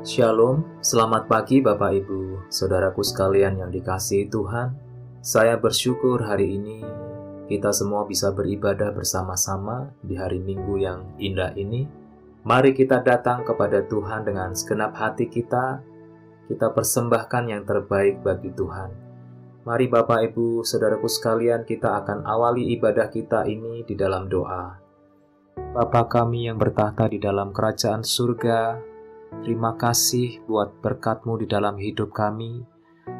Shalom, selamat pagi Bapak Ibu, saudaraku sekalian yang dikasihi Tuhan. Saya bersyukur hari ini kita semua bisa beribadah bersama-sama di hari Minggu yang indah ini. Mari kita datang kepada Tuhan dengan segenap hati kita persembahkan yang terbaik bagi Tuhan. Mari Bapak Ibu, saudaraku sekalian, kita akan awali ibadah kita ini di dalam doa. Bapa kami yang bertahta di dalam kerajaan surga, terima kasih buat berkat-Mu di dalam hidup kami,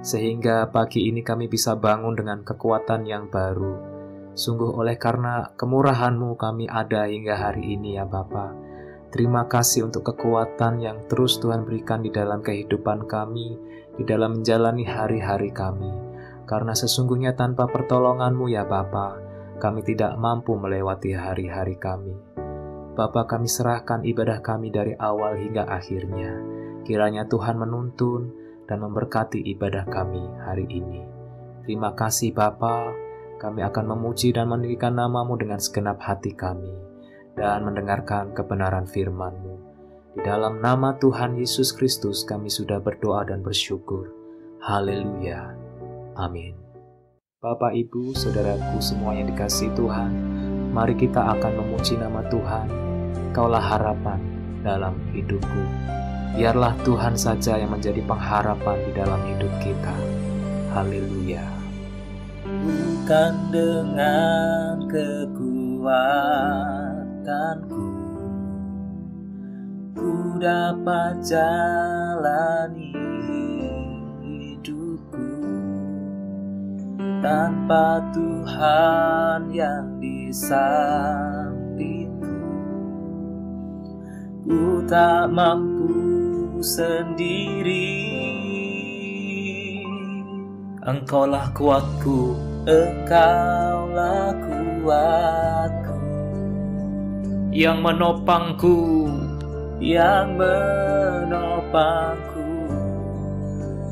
sehingga pagi ini kami bisa bangun dengan kekuatan yang baru. Sungguh oleh karena kemurahan-Mu kami ada hingga hari ini ya Bapa. Terima kasih untuk kekuatan yang terus Tuhan berikan di dalam kehidupan kami, di dalam menjalani hari-hari kami. Karena sesungguhnya tanpa pertolongan-Mu ya Bapa, kami tidak mampu melewati hari-hari kami. Bapa, kami serahkan ibadah kami dari awal hingga akhirnya. Kiranya Tuhan menuntun dan memberkati ibadah kami hari ini. Terima kasih Bapa, kami akan memuji dan meninggikan nama-Mu dengan segenap hati kami, dan mendengarkan kebenaran firman-Mu. Di dalam nama Tuhan Yesus Kristus kami sudah berdoa dan bersyukur. Haleluya. Amin. Bapak, Ibu, saudaraku semua yang dikasihi Tuhan, mari kita akan memuji nama Tuhan. Kaulah harapan dalam hidupku. Biarlah Tuhan saja yang menjadi pengharapan di dalam hidup kita. Haleluya. Bukan dengan kekuatanku ku dapat jalani hidupku, tanpa Tuhan yang di sampingku ku tak mampu sendiri. Engkaulah kuatku, Engkaulah kuatku, yang menopangku,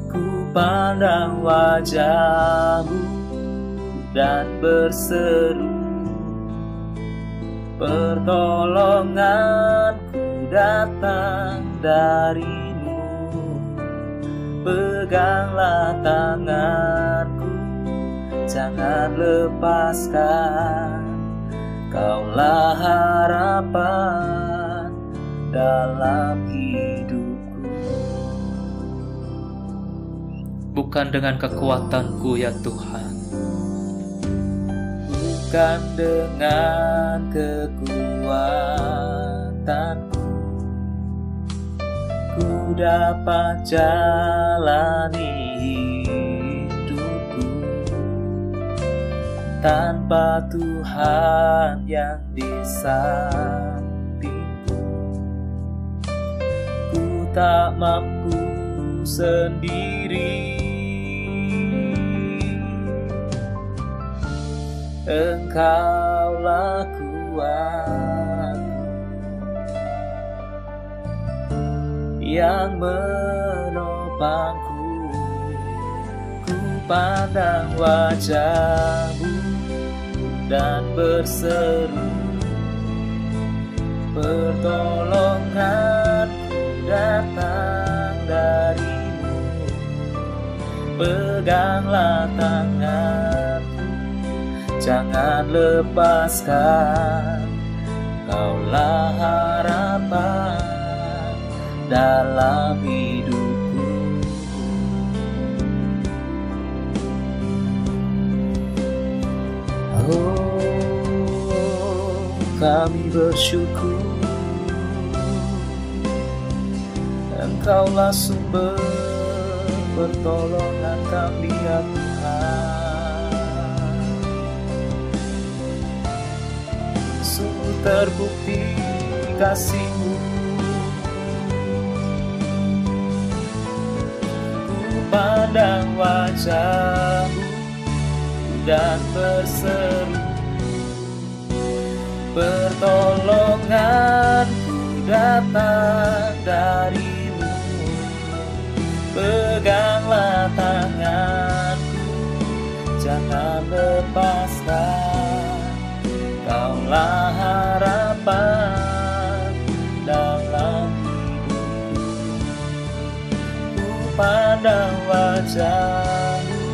ku pandang wajah-Mu dan berseru, pertolonganku datang dari-Mu. Peganglah tanganku, jangan lepaskan, Kaulah harapan dalam hidupku. Bukan dengan kekuatanku ya Tuhan, bukan dengan kekuatanku ku dapat jalani hidupku, tanpa Tuhan yang di sampingku ku tak mampu sendiri. Engkaulah kuatku, yang menopangku, ku pandang wajah-Mu dan berseru, pertolonganku datang dari-Mu. Peganglah tanganku, jangan lepaskan, Kaulah harapan dalam hidupku. Oh, kami bersyukur, Engkaulah sumber pertolongan kami ya Tuhan. Sungguh terbukti kasih-Mu, ku pandang wajah-Mu dan berseru, pertolonganku datang dari-Mu. Peganglah tanganku, jangan lepaskan, Kaulah harapan dalam hidupku. wajah-Mu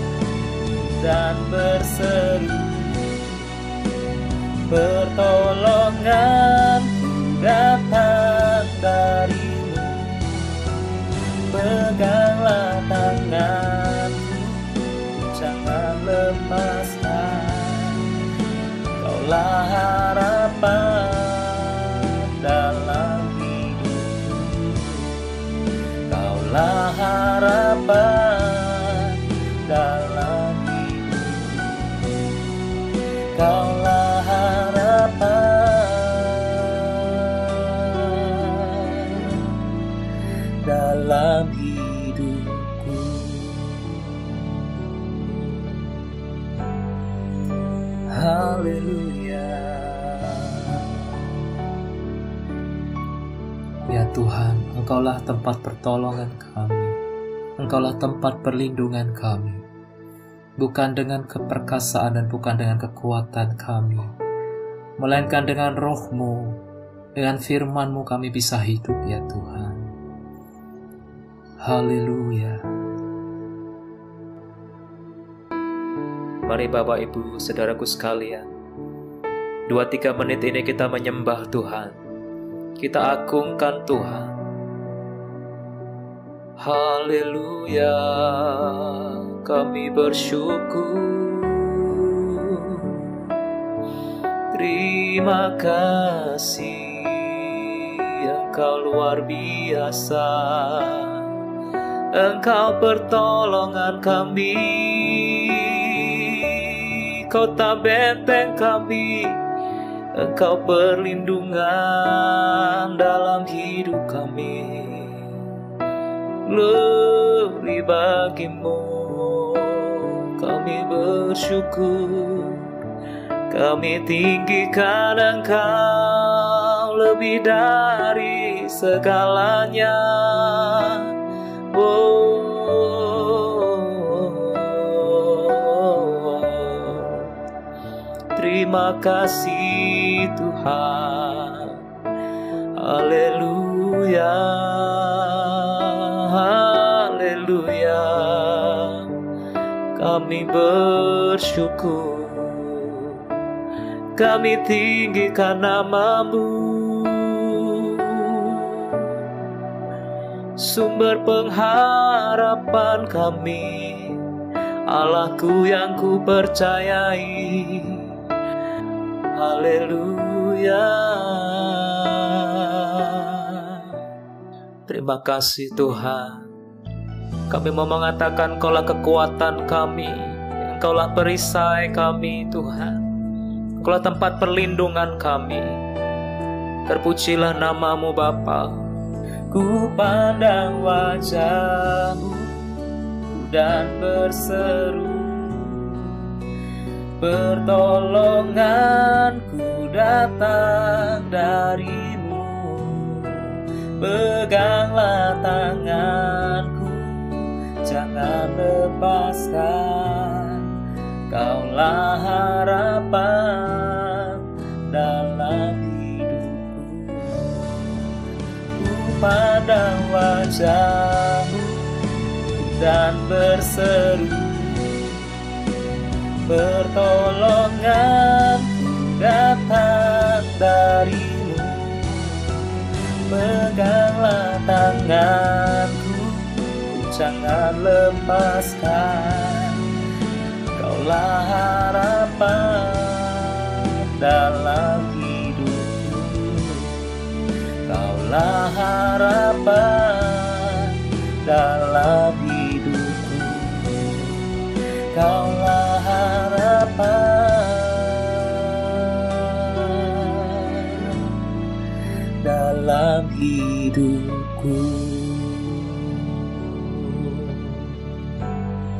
dan berseru, pertolonganku datang dari-Mu. Peganglah tanganku, jangan lepaskan. Kaulah harapan dalam hidupku. Kaulah harapan dalam hidupku. Kaulah harapan dalam hidupku. Haleluya. Ya Tuhan, Engkaulah tempat pertolongan kami. Engkaulah tempat perlindungan kami. Bukan dengan keperkasaan dan bukan dengan kekuatan kami, melainkan dengan Roh-Mu, dengan firman-Mu kami bisa hidup ya Tuhan. Haleluya. Mari Bapak Ibu, saudaraku sekalian, 2-3 menit ini kita menyembah Tuhan. Kita agungkan Tuhan. Haleluya, kami bersyukur. Terima kasih, Engkau luar biasa. Engkau pertolongan kami, Kota benteng kami, Engkau perlindungan dalam hidup kami. Glory bagi-Mu, kami bersyukur. Kami tinggikan Engkau lebih dari segalanya. Terima kasih Tuhan. Haleluya, haleluya. Kami bersyukur, kami tinggikan nama-Mu, sumber pengharapan kami, Allahku yang ku percayai. Haleluya. Terima kasih Tuhan. Kami mau mengatakan Engkaulah kekuatan kami, Engkaulah perisai kami Tuhan, Engkaulah tempat perlindungan kami. Terpujilah nama-Mu Bapa. Ku pandang wajah-Mu dan berseru, pertolonganku datang dari-Mu. Peganglah tanganku, jangan lepaskan. Kaulah harapan dalam hidupku. Ku pandang wajah-Mu dan berseru, pertolonganku datang dari-Mu. Peganglah tanganku, jangan lepaskan. Kaulah harapan dalam hidupku. Kaulah harapan dalam hidupku. Kaulah harapan dalam hidupku.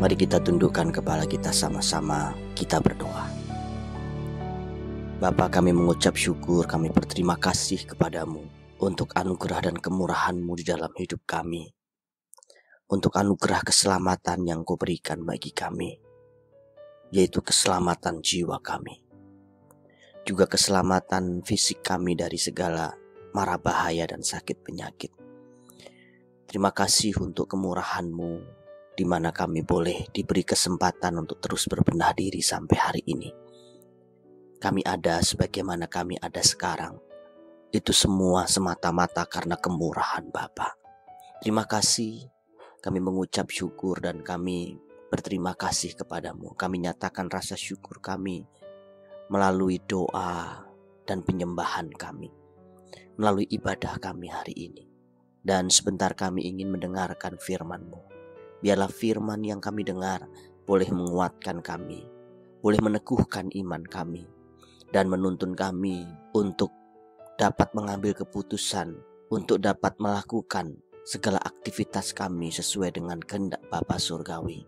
Mari kita tundukkan kepala kita sama-sama, kita berdoa. Bapa, kami mengucap syukur, kami berterima kasih kepadamu untuk anugerah dan kemurahan-Mu di dalam hidup kami, untuk anugerah keselamatan yang Kau berikan bagi kami, yaitu keselamatan jiwa kami, juga keselamatan fisik kami dari segala mara bahaya dan sakit penyakit. Terima kasih untuk kemurahan-Mu di mana kami boleh diberi kesempatan untuk terus berbenah diri sampai hari ini. Kami ada sebagaimana kami ada sekarang. Itu semua semata-mata karena kemurahan Bapa. Terima kasih, kami mengucap syukur dan kami berterima kasih kepadamu. Kami nyatakan rasa syukur kami melalui doa dan penyembahan kami, melalui ibadah kami hari ini. Dan sebentar kami ingin mendengarkan firman-Mu. Biarlah firman yang kami dengar boleh menguatkan kami, boleh meneguhkan iman kami, dan menuntun kami untuk dapat mengambil keputusan, untuk dapat melakukan segala aktivitas kami sesuai dengan kehendak Bapa Surgawi.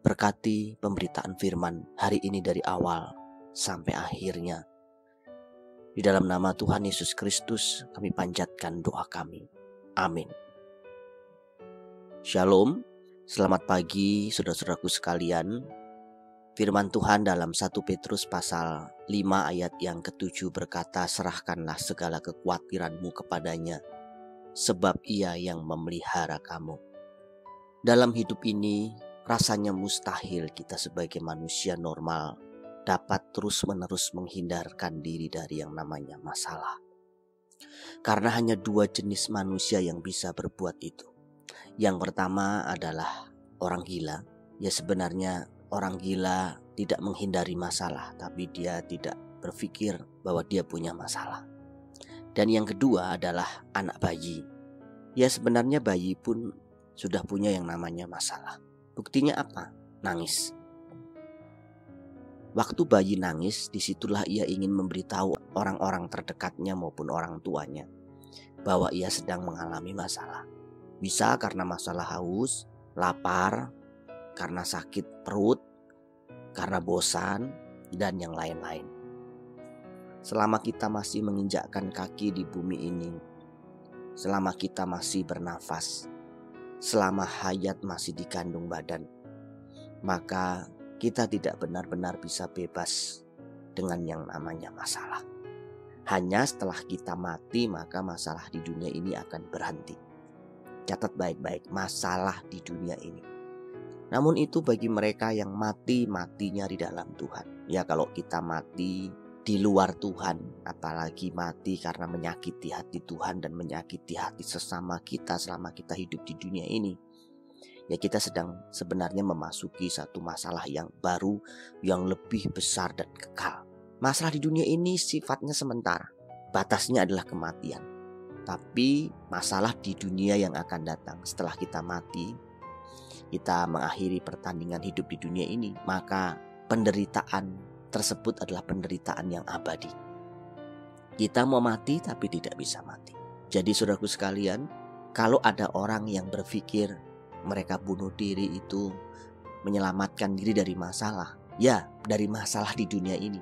Berkati pemberitaan firman hari ini dari awal sampai akhirnya. Di dalam nama Tuhan Yesus Kristus kami panjatkan doa kami. Amin. Shalom, selamat pagi saudara-saudaraku sekalian. Firman Tuhan dalam 1 Petrus pasal 5 ayat yang ke-7 berkata, serahkanlah segala kekhawatiranmu kepadanya, sebab ia yang memelihara kamu. Dalam hidup ini rasanya mustahil kita sebagai manusia normal dapat terus-menerus menghindarkan diri dari yang namanya masalah. Karena hanya dua jenis manusia yang bisa berbuat itu. Yang pertama adalah orang gila. Ya sebenarnya orang gila tidak menghindari masalah, tapi dia tidak berpikir bahwa dia punya masalah. Dan yang kedua adalah anak bayi. Ya sebenarnya bayi pun sudah punya yang namanya masalah. Buktinya apa? Nangis. Waktu bayi nangis, disitulah ia ingin memberitahu orang-orang terdekatnya maupun orang tuanya bahwa ia sedang mengalami masalah. Bisa karena masalah haus, lapar, karena sakit perut, karena bosan, dan yang lain-lain. Selama kita masih menginjakkan kaki di bumi ini, selama kita masih bernafas, selama hayat masih dikandung badan, maka kita tidak benar-benar bisa bebas dengan yang namanya masalah. Hanya setelah kita mati, maka masalah di dunia ini akan berhenti. Catat baik-baik, masalah di dunia ini. Namun itu bagi mereka yang matinya di dalam Tuhan. Ya kalau kita mati di luar Tuhan, apalagi mati karena menyakiti hati Tuhan dan menyakiti hati sesama kita selama kita hidup di dunia ini, ya kita sedang sebenarnya memasuki satu masalah yang baru, yang lebih besar dan kekal. Masalah di dunia ini sifatnya sementara, batasnya adalah kematian. Tapi masalah di dunia yang akan datang setelah kita mati, kita mengakhiri pertandingan hidup di dunia ini, maka penderitaan tersebut adalah penderitaan yang abadi. Kita mau mati tapi tidak bisa mati. Jadi saudaraku sekalian, kalau ada orang yang berpikir mereka bunuh diri itu menyelamatkan diri dari masalah, ya dari masalah di dunia ini.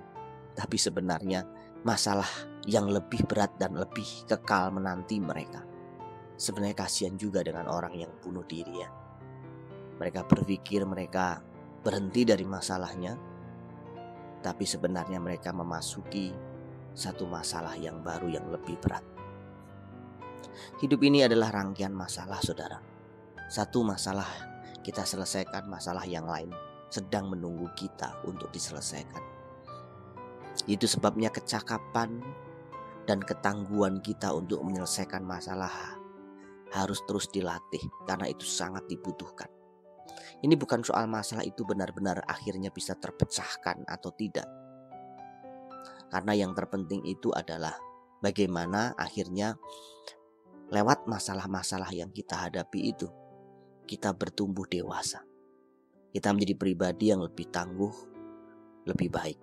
Tapi sebenarnya masalah yang lebih berat dan lebih kekal menanti mereka. Sebenarnya kasihan juga dengan orang yang bunuh diri ya. Mereka berpikir mereka berhenti dari masalahnya, tapi sebenarnya mereka memasuki satu masalah yang baru yang lebih berat. Hidup ini adalah rangkaian masalah saudara. Satu masalah kita selesaikan, masalah yang lain sedang menunggu kita untuk diselesaikan. Itu sebabnya kecakapan dan ketangguhan kita untuk menyelesaikan masalah harus terus dilatih, karena itu sangat dibutuhkan. Ini bukan soal masalah itu benar-benar akhirnya bisa terpecahkan atau tidak. Karena yang terpenting itu adalah bagaimana akhirnya lewat masalah-masalah yang kita hadapi itu, kita bertumbuh dewasa. Kita menjadi pribadi yang lebih tangguh, lebih baik.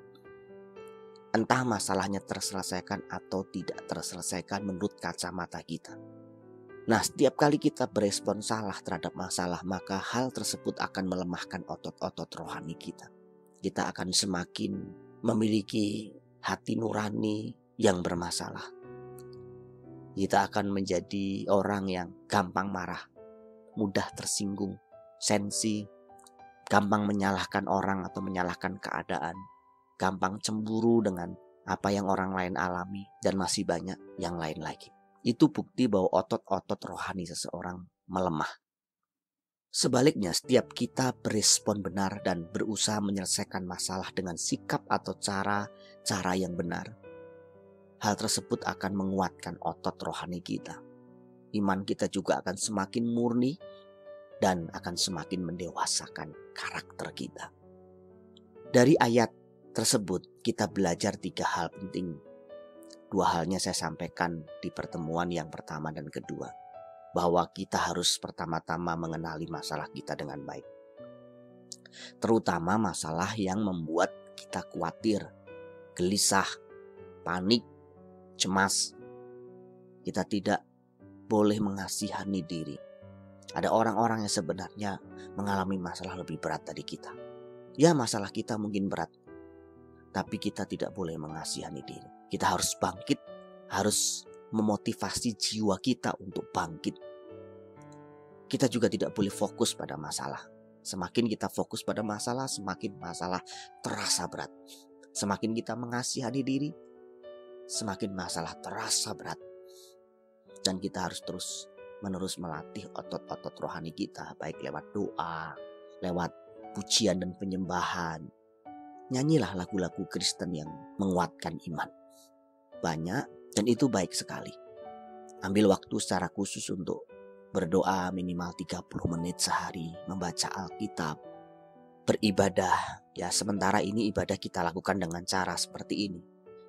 Entah masalahnya terselesaikan atau tidak terselesaikan menurut kacamata kita. Nah, setiap kali kita berespon salah terhadap masalah, maka hal tersebut akan melemahkan otot-otot rohani kita. Kita akan semakin memiliki hati nurani yang bermasalah. Kita akan menjadi orang yang gampang marah, mudah tersinggung, sensi, gampang menyalahkan orang atau menyalahkan keadaan, gampang cemburu dengan apa yang orang lain alami, dan masih banyak yang lain lagi. Itu bukti bahwa otot-otot rohani seseorang melemah. Sebaliknya, setiap kita berespon benar dan berusaha menyelesaikan masalah dengan sikap atau cara yang benar, hal tersebut akan menguatkan otot rohani kita. Iman kita juga akan semakin murni dan akan semakin mendewasakan karakter kita. Dari ayat tersebut kita belajar 3 hal penting. 2 halnya saya sampaikan di pertemuan yang pertama dan kedua. Bahwa kita harus pertama-tama mengenali masalah kita dengan baik. Terutama masalah yang membuat kita khawatir, gelisah, panik, cemas. Kita tidak boleh mengasihani diri. Ada orang-orang yang sebenarnya mengalami masalah lebih berat dari kita. Ya, masalah kita mungkin berat, tapi kita tidak boleh mengasihani diri. Kita harus bangkit, harus memotivasi jiwa kita untuk bangkit. Kita juga tidak boleh fokus pada masalah. Semakin kita fokus pada masalah, semakin masalah terasa berat. Semakin kita mengasihani diri, semakin masalah terasa berat. Dan kita harus terus-menerus melatih otot-otot rohani kita, baik lewat doa, lewat pujian dan penyembahan. Nyanyilah lagu-lagu Kristen yang menguatkan iman. Banyak, dan itu baik sekali. Ambil waktu secara khusus untuk berdoa minimal 30 menit sehari, membaca Alkitab, beribadah. Ya, sementara ini ibadah kita lakukan dengan cara seperti ini.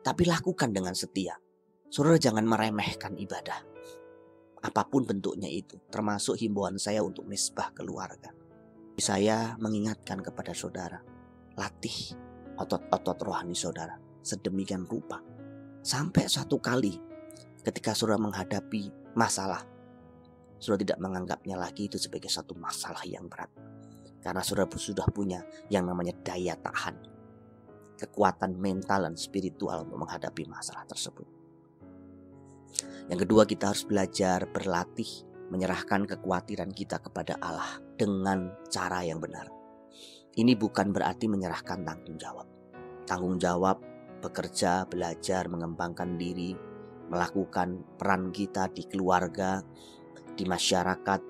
Tapi lakukan dengan setia. Saudara jangan meremehkan ibadah. Apapun bentuknya itu, termasuk himbauan saya untuk misbah keluarga. Saya mengingatkan kepada saudara, latih otot-otot rohani saudara sedemikian rupa. Sampai suatu kali ketika saudara menghadapi masalah, saudara tidak menganggapnya lagi itu sebagai satu masalah yang berat. Karena saudara sudah punya yang namanya daya tahan, kekuatan mental dan spiritual untuk menghadapi masalah tersebut. Yang kedua, kita harus belajar berlatih menyerahkan kekhawatiran kita kepada Allah dengan cara yang benar. Ini bukan berarti menyerahkan tanggung jawab. Tanggung jawab bekerja, belajar, mengembangkan diri, melakukan peran kita di keluarga, di masyarakat,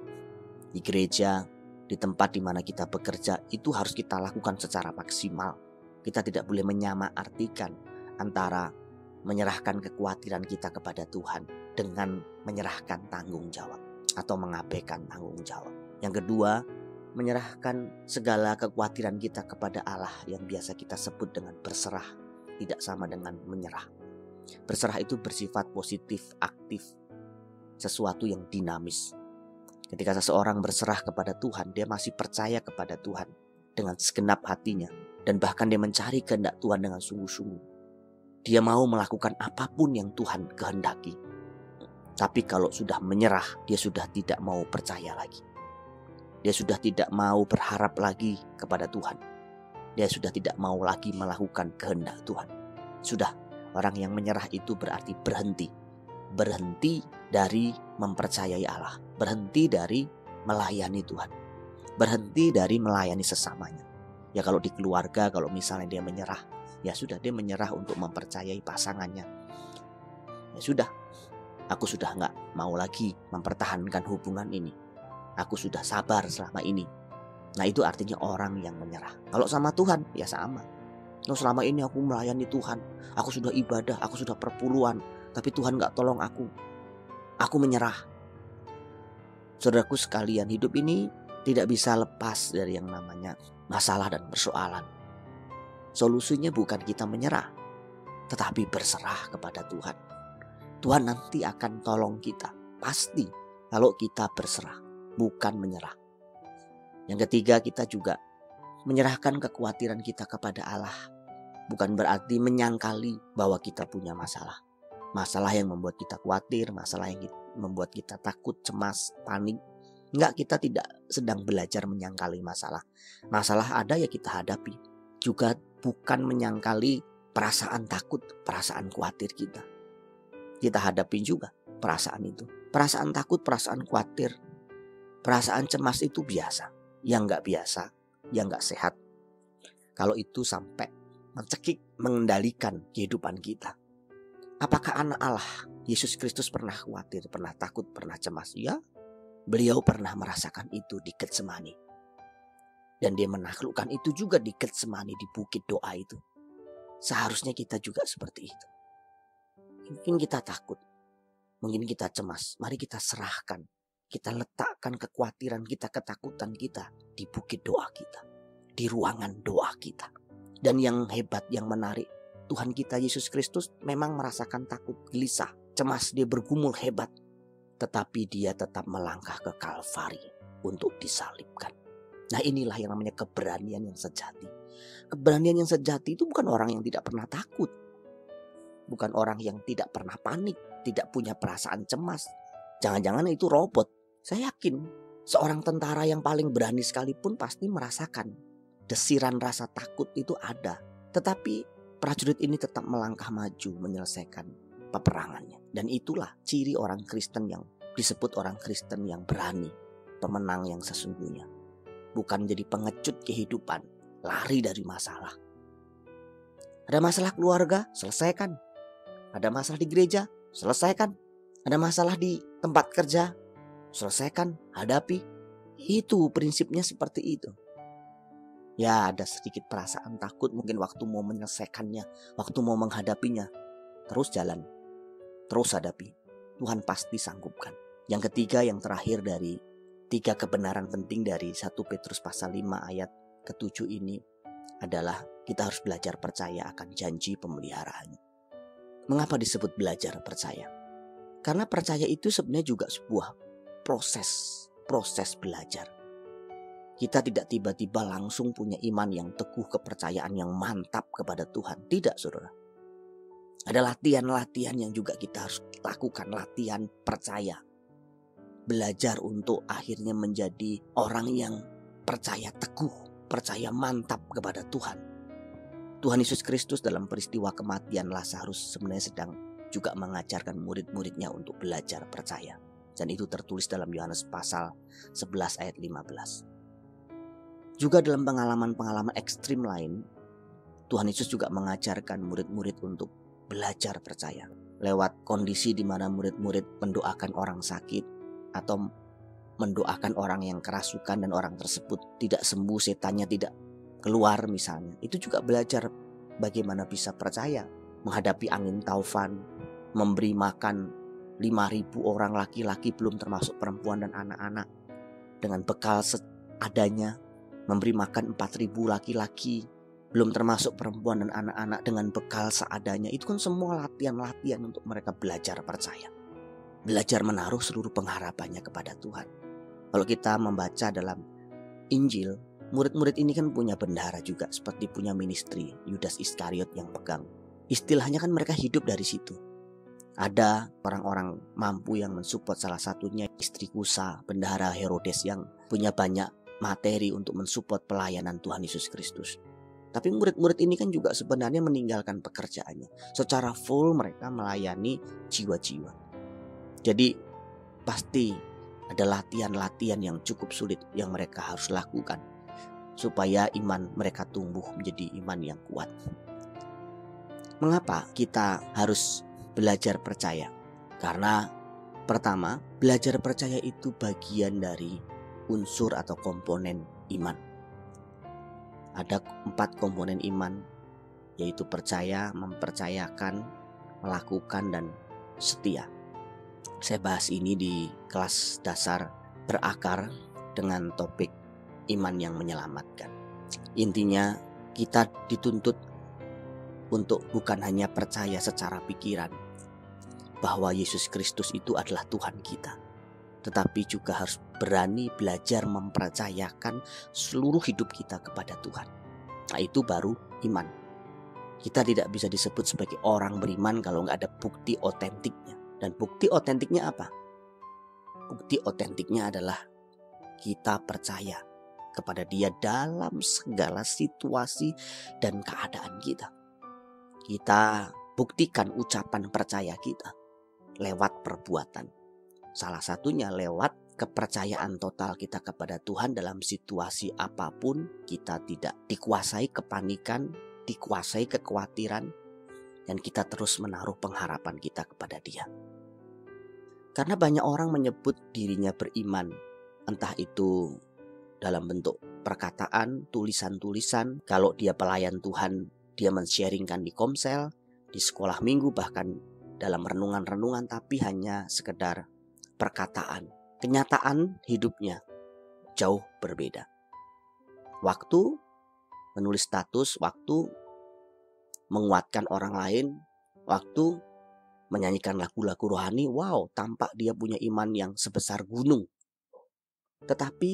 di gereja, di tempat di mana kita bekerja, itu harus kita lakukan secara maksimal. Kita tidak boleh menyamaartikan antara menyerahkan kekhawatiran kita kepada Tuhan dengan menyerahkan tanggung jawab atau mengabaikan tanggung jawab. Yang kedua, menyerahkan segala kekhawatiran kita kepada Allah yang biasa kita sebut dengan berserah, tidak sama dengan menyerah. Berserah itu bersifat positif, aktif, sesuatu yang dinamis. Ketika seseorang berserah kepada Tuhan, dia masih percaya kepada Tuhan dengan segenap hatinya, dan bahkan dia mencari kehendak Tuhan dengan sungguh-sungguh. Dia mau melakukan apapun yang Tuhan kehendaki. Tapi kalau sudah menyerah, dia sudah tidak mau percaya lagi. Dia sudah tidak mau berharap lagi kepada Tuhan. Dia sudah tidak mau lagi melakukan kehendak Tuhan. Sudah, orang yang menyerah itu berarti berhenti. Berhenti dari mempercayai Allah. Berhenti dari melayani Tuhan. Berhenti dari melayani sesamanya. Ya kalau di keluarga, kalau misalnya dia menyerah, ya sudah, dia menyerah untuk mempercayai pasangannya. Ya sudah, aku sudah gak mau lagi mempertahankan hubungan ini. Aku sudah sabar selama ini. Nah itu artinya orang yang menyerah. Kalau sama Tuhan, ya sama. Nah, selama ini aku melayani Tuhan. Aku sudah ibadah, aku sudah perpuluhan. Tapi Tuhan gak tolong aku. Aku menyerah. Saudaraku sekalian, hidup ini tidak bisa lepas dari yang namanya masalah dan persoalan. Solusinya bukan kita menyerah, tetapi berserah kepada Tuhan. Tuhan nanti akan tolong kita. Pasti kalau kita berserah, bukan menyerah. Yang ketiga, kita juga menyerahkan kekhawatiran kita kepada Allah. Bukan berarti menyangkali bahwa kita punya masalah. Masalah yang membuat kita khawatir, masalah yang membuat kita takut, cemas, panik. Enggak, kita tidak sedang belajar menyangkali masalah. Masalah ada ya kita hadapi. Juga bukan menyangkali perasaan takut, perasaan khawatir kita. Kita hadapi juga perasaan itu. Perasaan takut, perasaan khawatir, perasaan cemas itu biasa. Yang gak biasa, yang gak sehat, kalau itu sampai mencekik, mengendalikan kehidupan kita. Apakah anak Allah, Yesus Kristus pernah khawatir, pernah takut, pernah cemas? Ya, Beliau pernah merasakan itu di Getsemani. Dan dia menaklukkan itu juga di Getsemani, di bukit doa itu. Seharusnya kita juga seperti itu. Mungkin kita takut, mungkin kita cemas. Mari kita serahkan, kita letakkan kekhawatiran kita, ketakutan kita di bukit doa kita, di ruangan doa kita. Dan yang hebat, yang menarik, Tuhan kita Yesus Kristus memang merasakan takut, gelisah, cemas, dia bergumul hebat. Tetapi dia tetap melangkah ke Kalvari untuk disalibkan. Nah, inilah yang namanya keberanian yang sejati. Keberanian yang sejati itu bukan orang yang tidak pernah takut. Bukan orang yang tidak pernah panik, tidak punya perasaan cemas. Jangan-jangan itu robot. Saya yakin seorang tentara yang paling berani sekalipun pasti merasakan desiran rasa takut itu ada. Tetapi prajurit ini tetap melangkah maju menyelesaikan peperangannya. Dan itulah ciri orang Kristen yang disebut orang Kristen yang berani, pemenang yang sesungguhnya. Bukan jadi pengecut kehidupan, lari dari masalah. Ada masalah keluarga, selesaikan. Ada masalah di gereja, selesaikan. Ada masalah di tempat kerja, selesaikan, hadapi. Itu prinsipnya seperti itu. Ya, ada sedikit perasaan takut mungkin waktu mau menyelesaikannya, waktu mau menghadapinya. Terus jalan, terus hadapi. Tuhan pasti sanggupkan. Yang ketiga, yang terakhir dari 3 kebenaran penting dari 1 Petrus pasal 5 ayat ke-7 ini adalah kita harus belajar percaya akan janji pemeliharaannya. Mengapa disebut belajar percaya? Karena percaya itu sebenarnya juga sebuah proses belajar. Kita tidak tiba-tiba langsung punya iman yang teguh, kepercayaan yang mantap kepada Tuhan. Tidak, saudara. Ada latihan-latihan yang juga kita harus lakukan, latihan percaya. Belajar untuk akhirnya menjadi orang yang percaya teguh, percaya mantap kepada Tuhan. Tuhan Yesus Kristus dalam peristiwa kematian Lazarus sebenarnya sedang juga mengajarkan murid-muridnya untuk belajar percaya. Dan itu tertulis dalam Yohanes pasal 11 ayat 15. Juga dalam pengalaman-pengalaman ekstrim lain, Tuhan Yesus juga mengajarkan murid-murid untuk belajar percaya. Lewat kondisi di mana murid-murid mendoakan orang sakit atau mendoakan orang yang kerasukan dan orang tersebut tidak sembuh, setannya tidak keluar misalnya. Itu juga belajar bagaimana bisa percaya menghadapi angin taufan, memberi makan 5.000 orang laki-laki belum termasuk perempuan dan anak-anak dengan bekal seadanya, memberi makan 4.000 laki-laki belum termasuk perempuan dan anak-anak dengan bekal seadanya. Itu kan semua latihan-latihan untuk mereka belajar percaya, belajar menaruh seluruh pengharapannya kepada Tuhan. Kalau kita membaca dalam Injil, murid-murid ini kan punya bendahara juga, seperti punya ministry, Yudas Iskariot yang pegang. Istilahnya kan mereka hidup dari situ. Ada orang-orang mampu yang mensupport, salah satunya istri Kusa, bendahara Herodes yang punya banyak materi untuk mensupport pelayanan Tuhan Yesus Kristus. Tapi murid-murid ini kan juga sebenarnya meninggalkan pekerjaannya. Secara full mereka melayani jiwa-jiwa. Jadi pasti ada latihan-latihan yang cukup sulit yang mereka harus lakukan supaya iman mereka tumbuh menjadi iman yang kuat. Mengapa kita harus belajar percaya? Karena pertama, belajar percaya itu bagian dari unsur atau komponen iman. Ada 4 komponen iman, yaitu percaya, mempercayakan, melakukan, dan setia. Saya bahas ini di kelas dasar berakar dengan topik iman yang menyelamatkan. Intinya kita dituntut untuk bukan hanya percaya secara pikiran bahwa Yesus Kristus itu adalah Tuhan kita, tetapi juga harus berani belajar mempercayakan seluruh hidup kita kepada Tuhan. Nah, itu baru iman. Kita tidak bisa disebut sebagai orang beriman kalau nggak ada bukti otentiknya. Dan bukti otentiknya apa? Bukti otentiknya adalah kita percaya kepada Dia dalam segala situasi dan keadaan kita. Kita buktikan ucapan percaya kita lewat perbuatan. Salah satunya lewat kepercayaan total kita kepada Tuhan dalam situasi apapun. Kita tidak dikuasai kepanikan, dikuasai kekhawatiran, dan kita terus menaruh pengharapan kita kepada Dia. Karena banyak orang menyebut dirinya beriman, entah itu dalam bentuk perkataan, tulisan-tulisan. Kalau dia pelayan Tuhan, dia men-sharingkan di komsel, di sekolah minggu, bahkan dalam renungan-renungan, tapi hanya sekedar perkataan. Kenyataan hidupnya jauh berbeda. Waktu menulis status, waktu menguatkan orang lain, waktu menyanyikan lagu-lagu rohani, wow, tampak dia punya iman yang sebesar gunung. Tetapi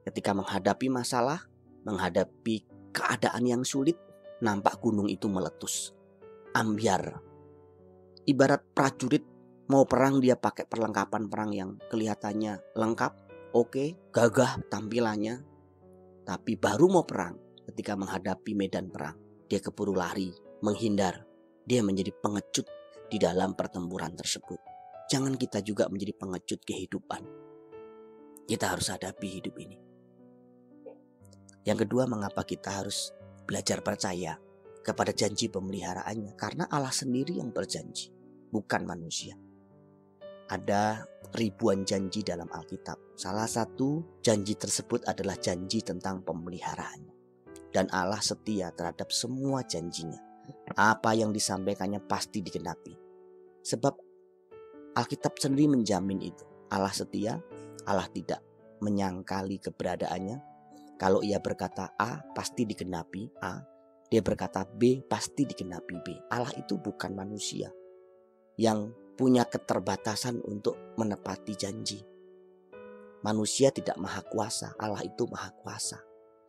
ketika menghadapi masalah, menghadapi keadaan yang sulit, nampak gunung itu meletus, ambyar. Ibarat prajurit mau perang, dia pakai perlengkapan perang yang kelihatannya lengkap, oke, gagah tampilannya. Tapi baru mau perang, ketika menghadapi medan perang, dia keburu lari, menghindar. Dia menjadi pengecut di dalam pertempuran tersebut. Jangan kita juga menjadi pengecut kehidupan. Kita harus hadapi hidup ini. Yang kedua, mengapa kita harus belajar percaya kepada janji pemeliharaannya? Karena Allah sendiri yang berjanji, bukan manusia. Ada ribuan janji dalam Alkitab. Salah satu janji tersebut adalah janji tentang pemeliharaannya. Dan Allah setia terhadap semua janjinya. Apa yang disampaikannya pasti digenapi. Sebab Alkitab sendiri menjamin itu. Allah setia, Allah tidak menyangkali keberadaannya. Kalau ia berkata A, pasti digenapi A. Dia berkata B, pasti digenapi B. Allah itu bukan manusia yang punya keterbatasan untuk menepati janji. Manusia tidak maha kuasa, Allah itu maha kuasa.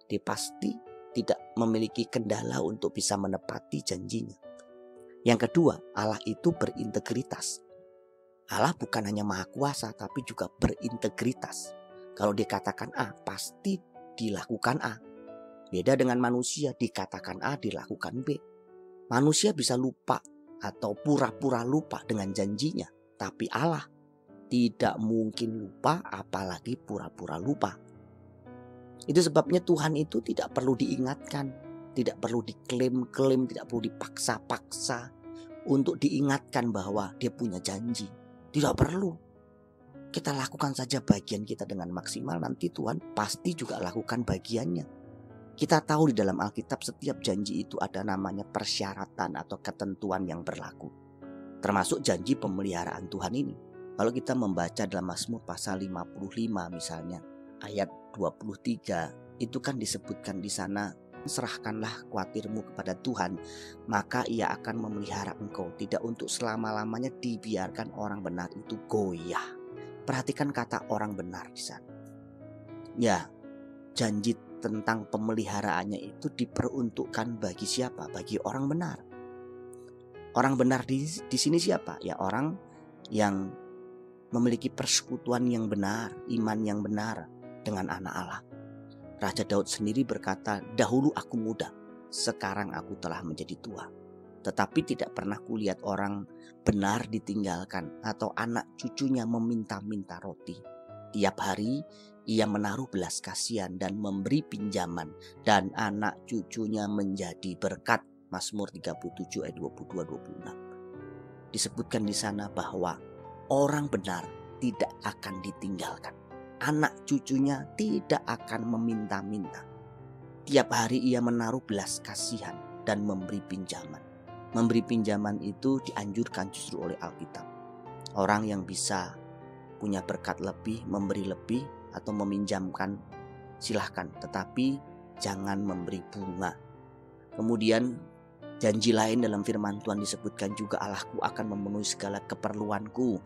Dia pasti tidak memiliki kendala untuk bisa menepati janjinya. Yang kedua, Allah itu berintegritas. Allah bukan hanya maha kuasa, tapi juga berintegritas. Kalau dikatakan A, pasti dilakukan A. Beda dengan manusia, dikatakan A, dilakukan B. Manusia bisa lupa atau pura-pura lupa dengan janjinya. Tapi Allah tidak mungkin lupa, apalagi pura-pura lupa. Itu sebabnya Tuhan itu tidak perlu diingatkan, tidak perlu diklaim-klaim, tidak perlu dipaksa-paksa untuk diingatkan bahwa dia punya janji. Tidak perlu. Kita lakukan saja bagian kita dengan maksimal, nanti Tuhan pasti juga lakukan bagiannya. Kita tahu di dalam Alkitab setiap janji itu ada namanya persyaratan atau ketentuan yang berlaku. Termasuk janji pemeliharaan Tuhan ini. Kalau kita membaca dalam Mazmur pasal 55 misalnya, ayat 23, itu kan disebutkan di sana, serahkanlah khawatirmu kepada Tuhan, maka ia akan memelihara engkau. Tidak untuk selama-lamanya dibiarkan orang benar itu goyah. Perhatikan kata orang benar di sana. Ya, janji tentang pemeliharaannya itu diperuntukkan bagi siapa? Bagi orang benar. Orang benar di sini siapa? Ya, orang yang memiliki persekutuan yang benar, iman yang benar dengan anak Allah. Raja Daud sendiri berkata, dahulu aku muda, sekarang aku telah menjadi tua. Tetapi tidak pernah kulihat orang benar ditinggalkan atau anak cucunya meminta-minta roti. Tiap hari ia menaruh belas kasihan dan memberi pinjaman, dan anak cucunya menjadi berkat. Mazmur 37 ayat 22-26. Disebutkan di sana bahwa orang benar tidak akan ditinggalkan. Anak cucunya tidak akan meminta-minta. Tiap hari ia menaruh belas kasihan dan memberi pinjaman. Memberi pinjaman itu dianjurkan justru oleh Alkitab. Orang yang bisa punya berkat lebih, memberi lebih atau meminjamkan, silahkan. Tetapi jangan memberi bunga. Kemudian janji lain dalam firman Tuhan disebutkan juga, Allahku akan memenuhi segala keperluanku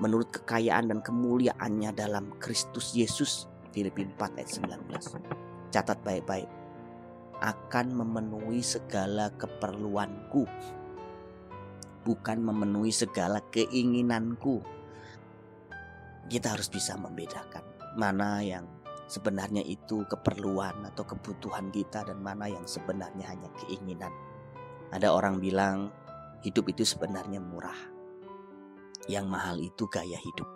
menurut kekayaan dan kemuliaannya dalam Kristus Yesus. Filipi 4 ayat 19. Catat baik-baik. Akan memenuhi segala keperluanku, bukan memenuhi segala keinginanku. Kita harus bisa membedakan mana yang sebenarnya itu keperluan atau kebutuhan kita dan mana yang sebenarnya hanya keinginan. Ada orang bilang hidup itu sebenarnya murah. Yang mahal itu gaya hidup.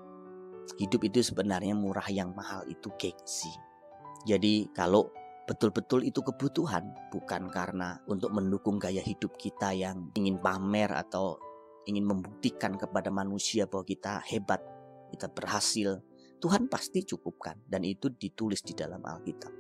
Hidup itu sebenarnya murah, yang mahal itu gengsi. Jadi kalau betul-betul itu kebutuhan, bukan karena untuk mendukung gaya hidup kita yang ingin pamer atau ingin membuktikan kepada manusia bahwa kita hebat, kita berhasil, Tuhan pasti cukupkan. Dan itu ditulis di dalam Alkitab.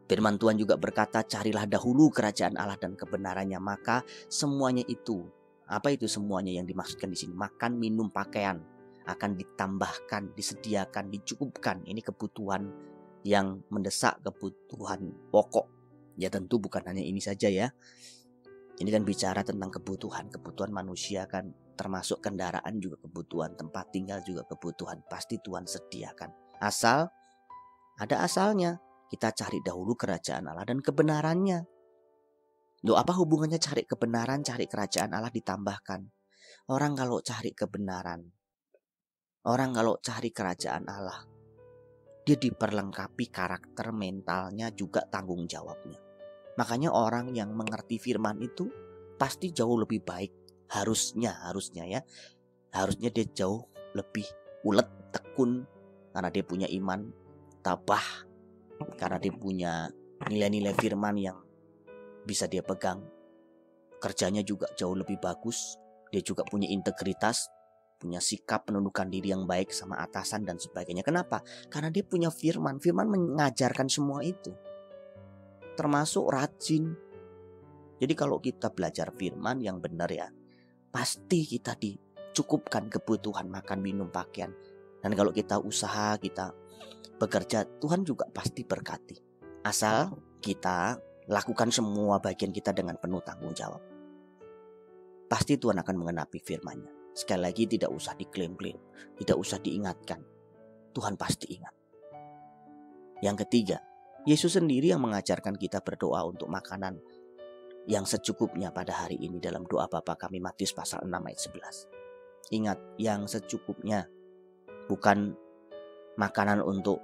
Firman Tuhan juga berkata, carilah dahulu kerajaan Allah dan kebenarannya, maka semuanya itu, apa itu semuanya yang dimaksudkan di sini? Makan, minum, pakaian akan ditambahkan, disediakan, dicukupkan. Ini kebutuhan yang mendesak, kebutuhan pokok. Ya tentu bukan hanya ini saja ya. Ini kan bicara tentang kebutuhan manusia kan, termasuk kendaraan juga kebutuhan, tempat tinggal juga kebutuhan. Pasti Tuhan sediakan. Asal ada asalnya. Kita cari dahulu kerajaan Allah dan kebenarannya. Loh, apa hubungannya cari kebenaran, cari kerajaan Allah ditambahkan? Orang kalau cari kebenaran, orang kalau cari kerajaan Allah, dia diperlengkapi karakter mentalnya juga tanggung jawabnya. Makanya orang yang mengerti firman itu pasti jauh lebih baik. Harusnya ya. Harusnya dia jauh lebih ulet, tekun, karena dia punya iman tabah, karena dia punya nilai-nilai firman yang bisa dia pegang. Kerjanya juga jauh lebih bagus. Dia juga punya integritas, punya sikap penundukan diri yang baik sama atasan dan sebagainya. Kenapa? Karena dia punya firman. Firman mengajarkan semua itu, termasuk rajin. Jadi kalau kita belajar firman yang benar ya, pasti kita dicukupkan kebutuhan makan, minum, pakaian. Dan kalau kita usaha, kita bekerja, Tuhan juga pasti berkati. Asal kita lakukan semua bagian kita dengan penuh tanggung jawab. Pasti Tuhan akan mengenapi firman-Nya. Sekali lagi, tidak usah diklaim-klaim, tidak usah diingatkan. Tuhan pasti ingat. Yang ketiga, Yesus sendiri yang mengajarkan kita berdoa untuk makanan yang secukupnya pada hari ini dalam doa Bapa kami Matius pasal 6 ayat 11. Ingat, yang secukupnya, bukan makanan untuk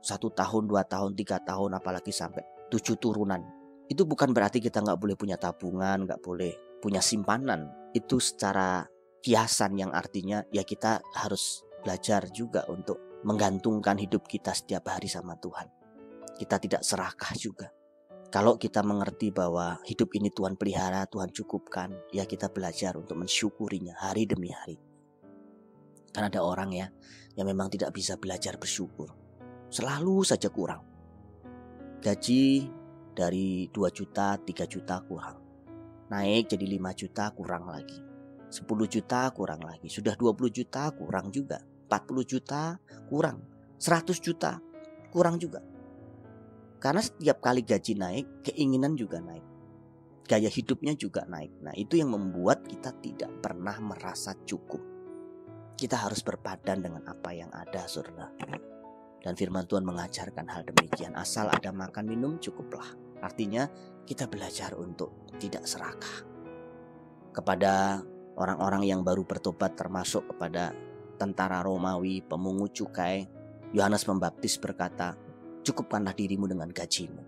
1 tahun, 2 tahun, 3 tahun, apalagi sampai 7 turunan. Itu bukan berarti kita gak boleh punya tabungan, gak boleh punya simpanan. Itu secara kiasan yang artinya ya kita harus belajar juga untuk menggantungkan hidup kita setiap hari sama Tuhan. Kita tidak serakah juga. Kalau kita mengerti bahwa hidup ini Tuhan pelihara, Tuhan cukupkan, ya kita belajar untuk mensyukurinya hari demi hari. Karena ada orang ya yang memang tidak bisa belajar bersyukur. Selalu saja kurang. Gaji dari 2 juta, 3 juta kurang. Naik jadi 5 juta kurang lagi. 10 juta kurang lagi. Sudah 20 juta kurang juga. 40 juta kurang. 100 juta kurang juga. Karena setiap kali gaji naik, keinginan juga naik. Gaya hidupnya juga naik. Nah, itu yang membuat kita tidak pernah merasa cukup. Kita harus berpadan dengan apa yang ada, saudara. Dan firman Tuhan mengajarkan hal demikian. Asal ada makan minum cukuplah. Artinya kita belajar untuk tidak serakah. Kepada orang-orang yang baru bertobat, termasuk kepada tentara Romawi, pemungut cukai, Yohanes Pembaptis berkata, cukupkanlah dirimu dengan gajimu.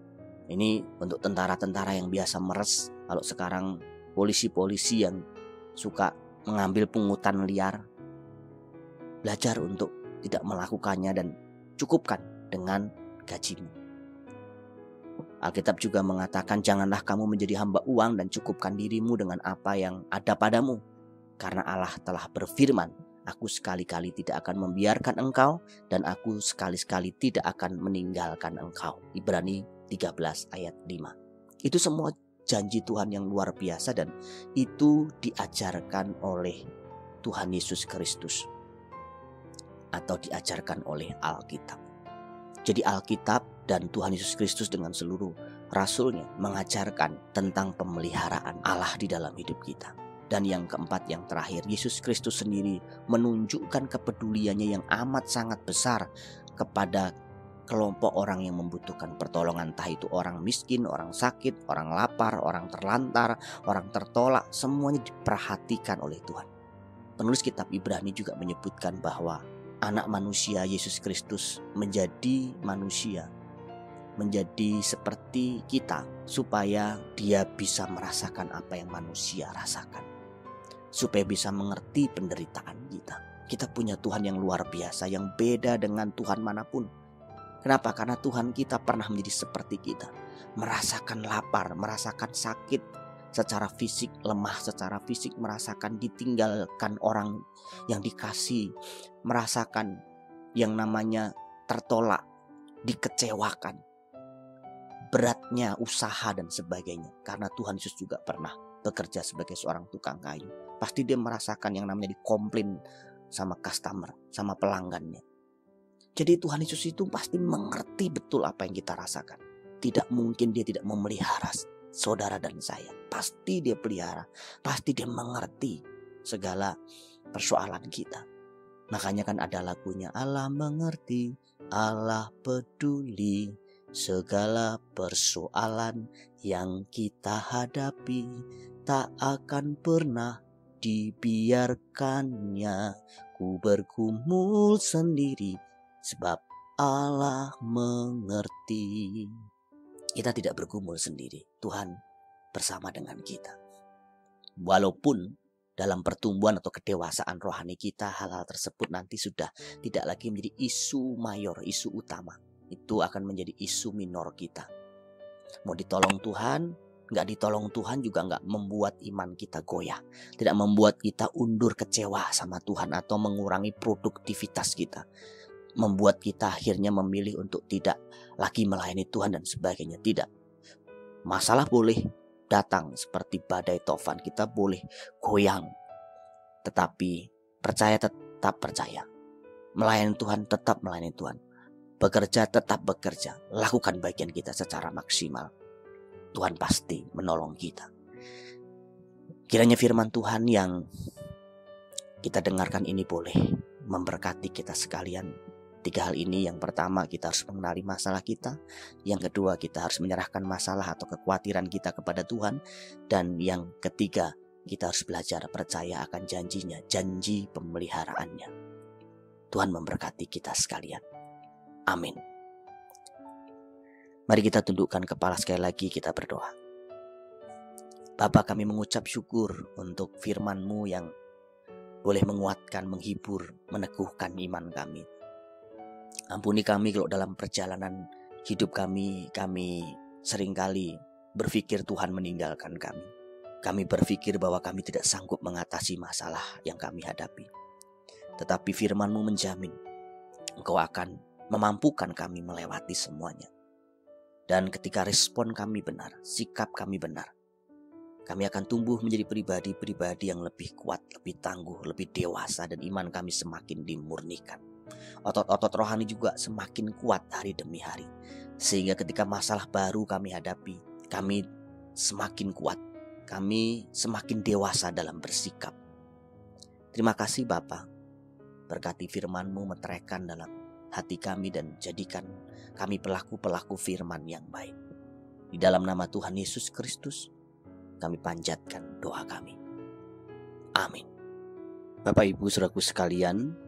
Ini untuk tentara-tentara yang biasa meres. Kalau sekarang polisi-polisi yang suka mengambil pungutan liar, belajar untuk tidak melakukannya dan cukupkan dengan gajimu. Alkitab juga mengatakan, janganlah kamu menjadi hamba uang dan cukupkan dirimu dengan apa yang ada padamu. Karena Allah telah berfirman, aku sekali-kali tidak akan membiarkan engkau dan aku sekali-sekali tidak akan meninggalkan engkau. Ibrani 13 ayat 5. Itu semua janji Tuhan yang luar biasa dan itu diajarkan oleh Tuhan Yesus Kristus. Atau diajarkan oleh Alkitab. Jadi Alkitab dan Tuhan Yesus Kristus dengan seluruh rasulnya mengajarkan tentang pemeliharaan Allah di dalam hidup kita. Dan yang keempat, yang terakhir, Yesus Kristus sendiri menunjukkan kepeduliannya yang amat sangat besar kepada kelompok orang yang membutuhkan pertolongan. Entah itu orang miskin, orang sakit, orang lapar, orang terlantar, orang tertolak, semuanya diperhatikan oleh Tuhan. Penulis kitab Ibrani juga menyebutkan bahwa anak manusia Yesus Kristus menjadi manusia, menjadi seperti kita, supaya dia bisa merasakan apa yang manusia rasakan, supaya bisa mengerti penderitaan kita. Kita punya Tuhan yang luar biasa, yang beda dengan Tuhan manapun. Kenapa? Karena Tuhan kita pernah menjadi seperti kita, merasakan lapar, merasakan sakit, secara fisik lemah, secara fisik merasakan ditinggalkan orang yang dikasih, merasakan yang namanya tertolak, dikecewakan, beratnya usaha dan sebagainya. Karena Tuhan Yesus juga pernah bekerja sebagai seorang tukang kayu. Pasti dia merasakan yang namanya dikomplain sama customer, sama pelanggannya. Jadi Tuhan Yesus itu pasti mengerti betul apa yang kita rasakan. Tidak mungkin dia tidak memelihara saudara dan saya. Pasti dia pelihara, pasti dia mengerti segala persoalan kita. Makanya kan ada lagunya, Allah mengerti, Allah peduli segala persoalan yang kita hadapi, tak akan pernah dibiarkannya ku bergumul sendiri, sebab Allah mengerti. Kita tidak bergumul sendiri, Tuhan bersama dengan kita. Walaupun dalam pertumbuhan atau kedewasaan rohani kita, hal-hal tersebut nanti sudah tidak lagi menjadi isu mayor, isu utama. Itu akan menjadi isu minor kita. Mau ditolong Tuhan, nggak ditolong Tuhan juga nggak membuat iman kita goyah. Tidak membuat kita undur kecewa sama Tuhan atau mengurangi produktivitas kita. Membuat kita akhirnya memilih untuk tidak lagi melayani Tuhan dan sebagainya. Tidak. Masalah boleh datang seperti badai tofan. Kita boleh goyang. Tetapi percaya tetap percaya. Melayani Tuhan tetap melayani Tuhan. Bekerja tetap bekerja. Lakukan bagian kita secara maksimal. Tuhan pasti menolong kita. Kiranya firman Tuhan yang kita dengarkan ini boleh memberkati kita sekalian. 3 hal ini, yang pertama kita harus mengenali masalah kita, yang kedua kita harus menyerahkan masalah atau kekhawatiran kita kepada Tuhan, dan yang ketiga kita harus belajar percaya akan janjinya, janji pemeliharaannya. Tuhan memberkati kita sekalian. Amin. Mari kita tundukkan kepala sekali lagi, kita berdoa. Bapa, kami mengucap syukur untuk firman-Mu yang boleh menguatkan, menghibur, meneguhkan iman kami. Ampuni kami kalau dalam perjalanan hidup kami seringkali berpikir Tuhan meninggalkan kami. Kami berpikir bahwa kami tidak sanggup mengatasi masalah yang kami hadapi. Tetapi firman-Mu menjamin Engkau akan memampukan kami melewati semuanya. Dan ketika respon kami benar, sikap kami benar, kami akan tumbuh menjadi pribadi-pribadi yang lebih kuat, lebih tangguh, lebih dewasa, dan iman kami semakin dimurnikan. Otot-otot rohani juga semakin kuat hari demi hari. Sehingga ketika masalah baru kami hadapi, kami semakin kuat. Kami semakin dewasa dalam bersikap. Terima kasih Bapa. Berkati firman-Mu meteraikan dalam hati kami dan jadikan kami pelaku-pelaku firman yang baik. Di dalam nama Tuhan Yesus Kristus kami panjatkan doa kami. Amin. Bapak Ibu Saudaraku sekalian,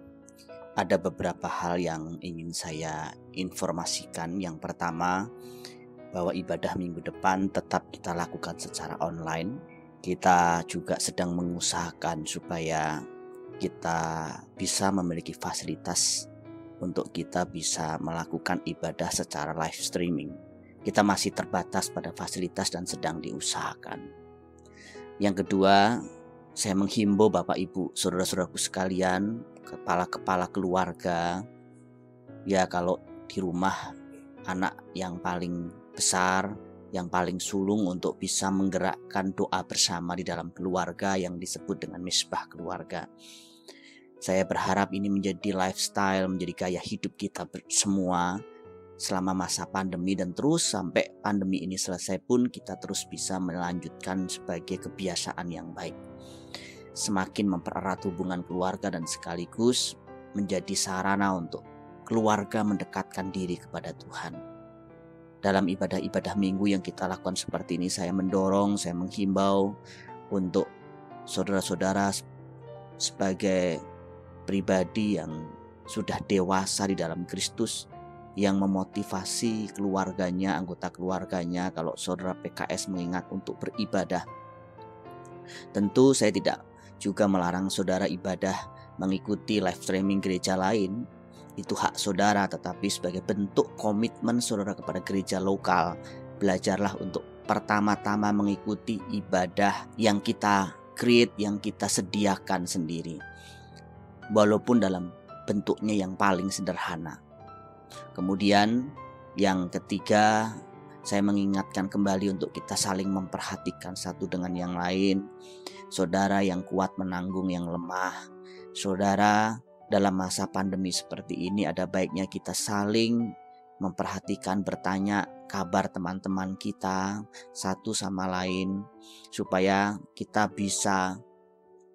ada beberapa hal yang ingin saya informasikan. Yang pertama, bahwa ibadah minggu depan tetap kita lakukan secara online. Kita juga sedang mengusahakan supaya kita bisa memiliki fasilitas untuk kita bisa melakukan ibadah secara live streaming. Kita masih terbatas pada fasilitas dan sedang diusahakan. Yang kedua, saya menghimbau Bapak Ibu, saudara-saudaraku sekalian, kepala-kepala keluarga, ya kalau di rumah anak yang paling besar, yang paling sulung untuk bisa menggerakkan doa bersama di dalam keluarga yang disebut dengan misbah keluarga. Saya berharap ini menjadi lifestyle, menjadi gaya hidup kita semua selama masa pandemi, dan terus sampai pandemi ini selesai pun kita terus bisa melanjutkan sebagai kebiasaan yang baik. Semakin mempererat hubungan keluarga dan sekaligus menjadi sarana untuk keluarga mendekatkan diri kepada Tuhan. Dalam ibadah-ibadah minggu yang kita lakukan seperti ini, saya mendorong, saya menghimbau untuk saudara-saudara sebagai pribadi yang sudah dewasa di dalam Kristus, yang memotivasi keluarganya, anggota keluarganya. Kalau saudara PKS mengingat untuk beribadah, tentu saya tidak juga melarang saudara ibadah mengikuti live streaming gereja lain. Itu hak saudara, tetapi sebagai bentuk komitmen saudara kepada gereja lokal, belajarlah untuk pertama-tama mengikuti ibadah yang kita create, yang kita sediakan sendiri, walaupun dalam bentuknya yang paling sederhana. Kemudian yang ketiga, saya mengingatkan kembali untuk kita saling memperhatikan satu dengan yang lain. Saudara yang kuat menanggung yang lemah. Saudara, dalam masa pandemi seperti ini ada baiknya kita saling memperhatikan, bertanya kabar teman-teman kita satu sama lain, supaya kita bisa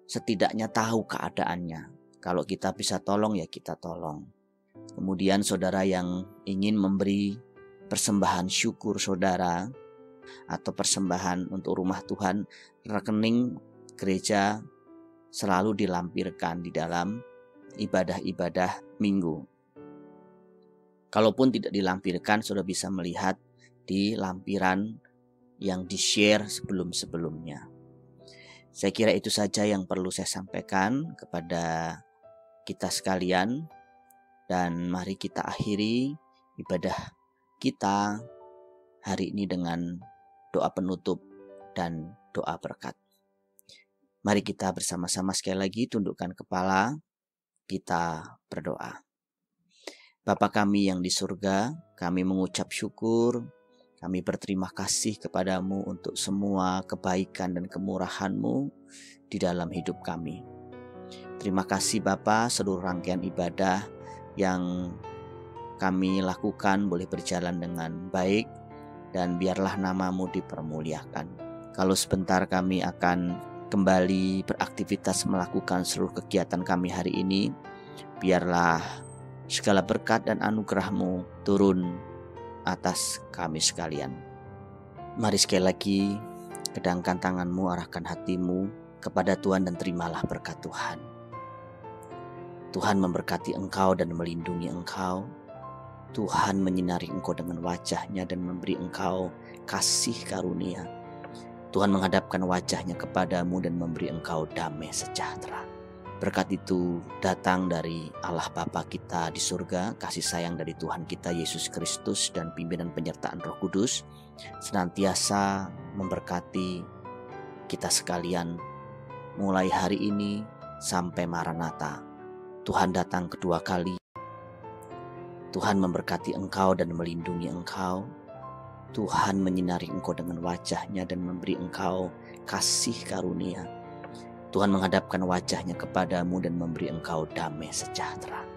setidaknya tahu keadaannya. Kalau kita bisa tolong ya kita tolong. Kemudian saudara yang ingin memberi persembahan syukur saudara atau persembahan untuk rumah Tuhan, rekening gereja selalu dilampirkan di dalam ibadah-ibadah minggu. Kalaupun tidak dilampirkan, sudah bisa melihat di lampiran yang di-share sebelum-sebelumnya. Saya kira itu saja yang perlu saya sampaikan kepada kita sekalian. Dan mari kita akhiri ibadah kita hari ini dengan doa penutup dan doa berkat. Mari kita bersama-sama sekali lagi tundukkan kepala, kita berdoa. Bapa kami yang di surga, kami mengucap syukur, kami berterima kasih kepadamu untuk semua kebaikan dan kemurahan-Mu di dalam hidup kami. Terima kasih Bapa, seluruh rangkaian ibadah yang kami lakukan boleh berjalan dengan baik, dan biarlah nama-Mu dipermuliakan. Kalau sebentar kami akan kembali beraktivitas melakukan seluruh kegiatan kami hari ini, biarlah segala berkat dan anugerah-Mu turun atas kami sekalian. Mari sekali lagi kedangkan tangan-Mu, arahkan hatimu kepada Tuhan dan terimalah berkat Tuhan. Tuhan memberkati engkau dan melindungi engkau. Tuhan menyinari engkau dengan wajah-Nya dan memberi engkau kasih karunia. Tuhan menghadapkan wajah-Nya kepadamu dan memberi engkau damai sejahtera. Berkat itu datang dari Allah Bapa kita di surga, kasih sayang dari Tuhan kita Yesus Kristus, dan pimpinan penyertaan Roh Kudus senantiasa memberkati kita sekalian mulai hari ini sampai Maranatha. Tuhan datang kedua kali. Tuhan memberkati engkau dan melindungi engkau. Tuhan menyinari engkau dengan wajah-Nya dan memberi engkau kasih karunia. Tuhan menghadapkan wajah-Nya kepadamu dan memberi engkau damai sejahtera.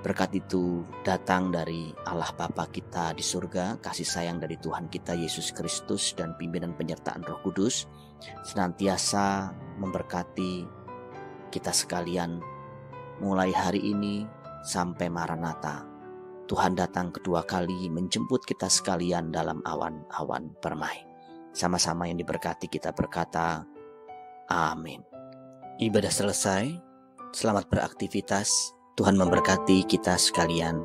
Berkat itu datang dari Allah Bapa kita di surga, kasih sayang dari Tuhan kita Yesus Kristus, dan pimpinan penyertaan Roh Kudus senantiasa memberkati kita sekalian mulai hari ini sampai Maranatha. Tuhan datang kedua kali menjemput kita sekalian dalam awan-awan permai. Sama-sama yang diberkati kita berkata, amin. Ibadah selesai, selamat beraktivitas. Tuhan memberkati kita sekalian.